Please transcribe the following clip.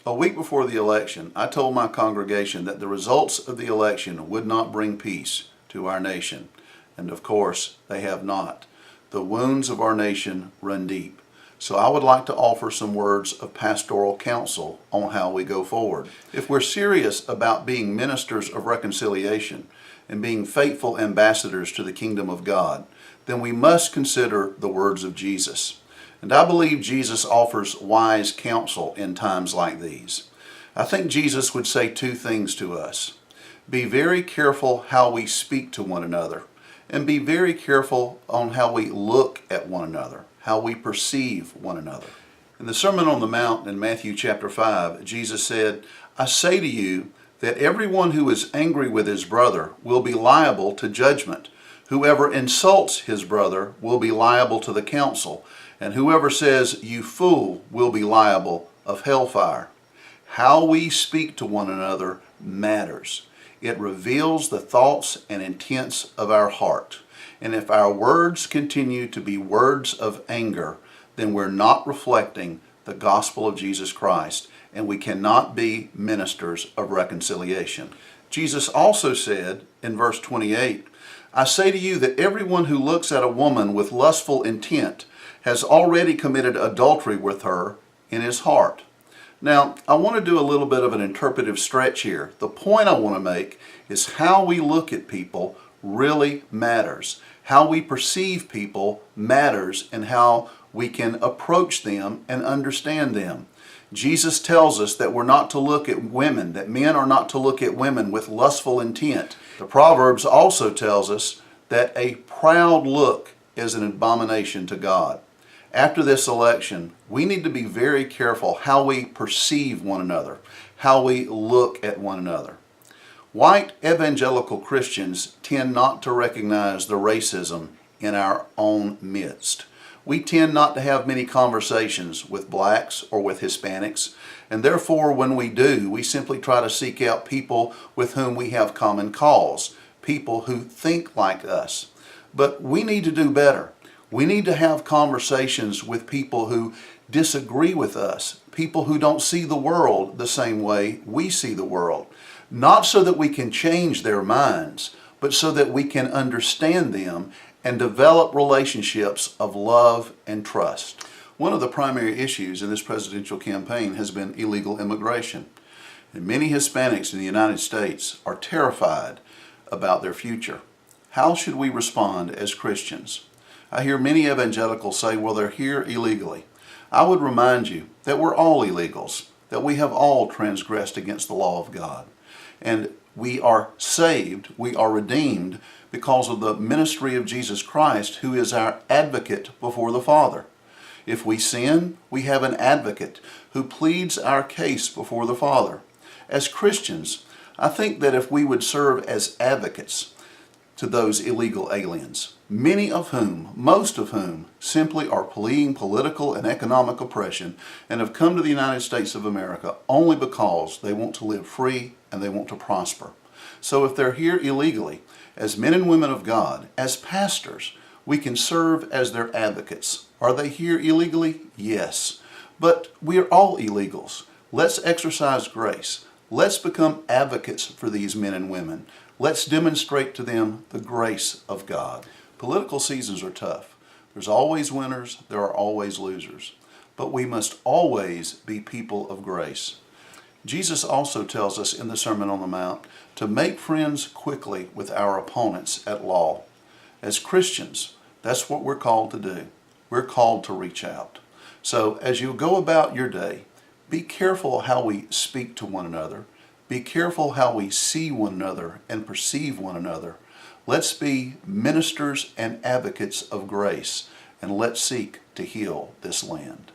A week before the election, I told my congregation that the results of the election would not bring peace to our nation. And of course, they have not. The wounds of our nation run deep. So I would like to offer some words of pastoral counsel on how we go forward. If we're serious about being ministers of reconciliation and being faithful ambassadors to the kingdom of God, then we must consider the words of Jesus. And I believe Jesus offers wise counsel in times like these. I think Jesus would say two things to us. Be very careful how we speak to one another, and be very careful on how we look at one another, how we perceive one another. In the Sermon on the Mount in Matthew chapter 5, Jesus said, I say to you that everyone who is angry with his brother will be liable to judgment. Whoever insults his brother will be liable to the council, and whoever says, you fool, will be liable of hellfire. How we speak to one another matters. It reveals the thoughts and intents of our heart. And if our words continue to be words of anger, then we're not reflecting the gospel of Jesus Christ, and we cannot be ministers of reconciliation. Jesus also said in verse 28, I say to you that everyone who looks at a woman with lustful intent has already committed adultery with her in his heart. Now, I want to do a little bit of an interpretive stretch here. The point I want to make is how we look at people really matters. How we perceive people matters, and how we can approach them and understand them. Jesus tells us that we're not to look at women, that men are not to look at women with lustful intent. The Proverbs also tells us that a proud look is an abomination to God. After this election, we need to be very careful how we perceive one another, how we look at one another. White evangelical Christians tend not to recognize the racism in our own midst. We tend not to have many conversations with blacks or with Hispanics, and therefore when we do, we simply try to seek out people with whom we have common cause, people who think like us. But we need to do better. We need to have conversations with people who disagree with us, people who don't see the world the same way we see the world. Not so that we can change their minds, but so that we can understand them and develop relationships of love and trust. One of the primary issues in this presidential campaign has been illegal immigration. And many Hispanics in the United States are terrified about their future. How should we respond as Christians? I hear many evangelicals say, well, they're here illegally. I would remind you that we're all illegals, that we have all transgressed against the law of God. And we are saved, we are redeemed because of the ministry of Jesus Christ, who is our advocate before the Father. If we sin, we have an advocate who pleads our case before the Father. As Christians, I think that if we would serve as advocates to those illegal aliens, most of whom simply are fleeing political and economic oppression and have come to the United States of America only because they want to live free and they want to prosper. So if they're here illegally, as men and women of God, as pastors, we can serve as their advocates. Are they here illegally? Yes. But we are all illegals. Let's exercise grace. Let's become advocates for these men and women. Let's demonstrate to them the grace of God. Political seasons are tough. There's always winners, there are always losers. But we must always be people of grace. Jesus also tells us in the Sermon on the Mount to make friends quickly with our opponents at law. As Christians, that's what we're called to do. We're called to reach out. So as you go about your day, be careful how we speak to one another. Be careful how we see one another and perceive one another. Let's be ministers and advocates of grace, and let's seek to heal this land.